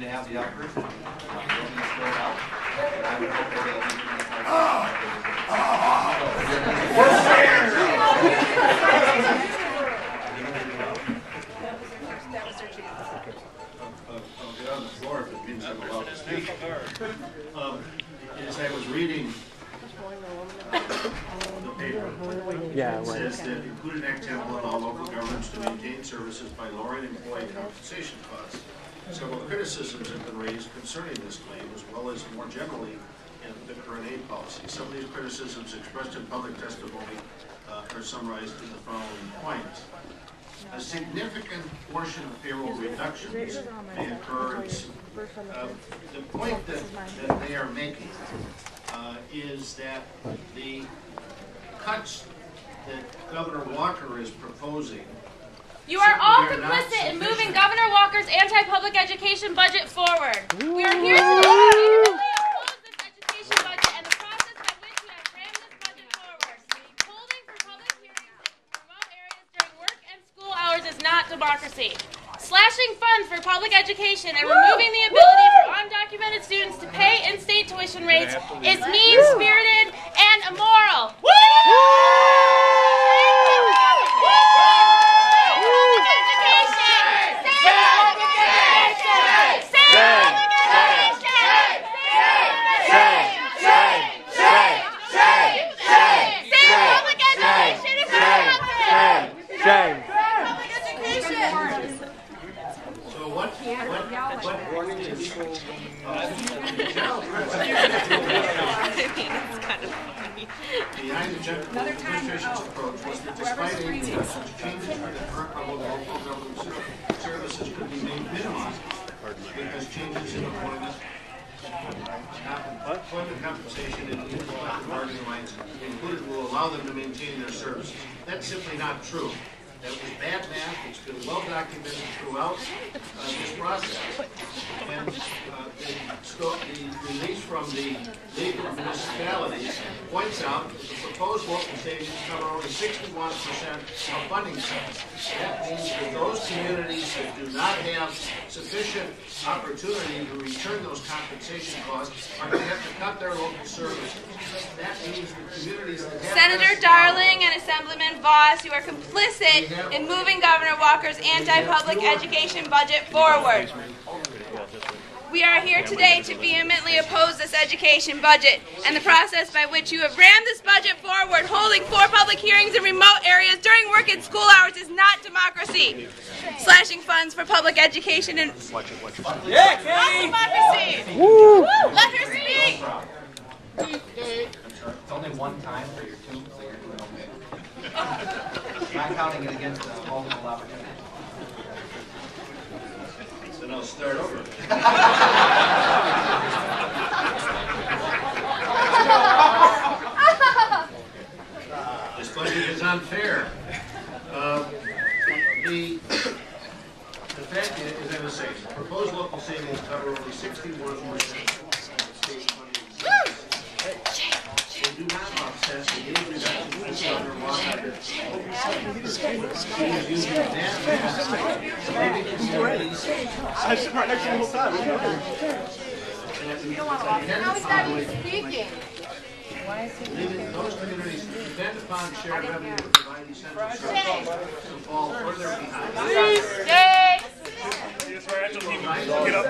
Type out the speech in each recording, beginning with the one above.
to have the uppers. Building is filled out. I would hope that I'll get on the floor if it means I'm allowed to speak. As I was reading the paper, it says that including Act 10 will allow local governments to maintain services by lowering employee compensation costs. Several criticisms have been raised concerning this claim, as well as more generally in the current aid policy. Some of these criticisms expressed in public testimony are summarized in the following points. A significant portion of payroll reductions may occur. The point that they are making is that the cuts that Governor Walker is proposing. You are all complicit in moving Governor Walker's anti-public education budget forward. We are here today to vehemently oppose this education budget and the process by which you have rammed this budget forward. Holding for public hearings in remote areas during work and school hours is not democracy. Slashing funds for public education and removing the ability for undocumented students to pay in-state tuition rates is mean-spirited and immoral. Behind the administration's approach was that despite aid reductions, changes to the current level of local government services could be made minimized because changes in employment compensation and collective bargaining rights included will allow them to maintain their services. That's simply not true. That was bad math. It's been well documented throughout this process. And the release from the League of Municipalities points out that the proposed local savings cover only 61% of funding cuts. That means that those communities that do not have sufficient opportunity to return those compensation costs are going to have to cut their local services. That means the communities that have Senator Darling and Assemblyman Voss, you are complicit in moving Governor Walker's anti-public education budget forward. We are here today to vehemently oppose this education budget and the process by which you have rammed this budget forward. Holding 4 public hearings in remote areas during work and school hours is not democracy. Slashing funds for public education and not democracy. Woo. Let her speak. it's only one time for your tomb, so you're doing okay. Not counting it against the multiple opportunities. Then I'll start over. This budget is unfair. The fact is, as I was saying, proposed local savings cover only 61% of state funding. They do not offset the aid reductions under Walker. Using that I sit right next to him the whole time. Now he's not even speaking. Those communities depend upon shared revenue to provide essential services to fall further behind. Please stay. Get up.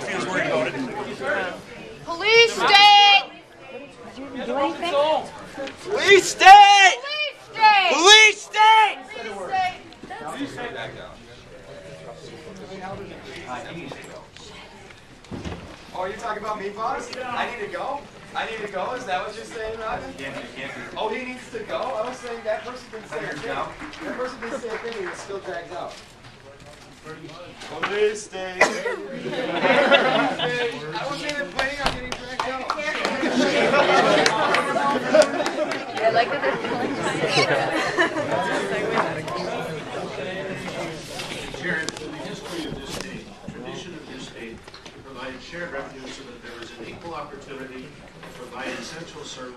He was worried about it. Police state! Police state! Police state! Police state! Oh, you're talking about me, boss? I need to go? I need to go? Is that what you're saying, Roger? Oh, he needs to go? I was saying that person can say a thing. That person can say a thing and it still drags out. Police state! I wasn't even planning on getting dragged out. I like that they're pulling Sharon, in the history of this state, tradition of this state, provided shared revenue so that there was an equal opportunity to provide essential services.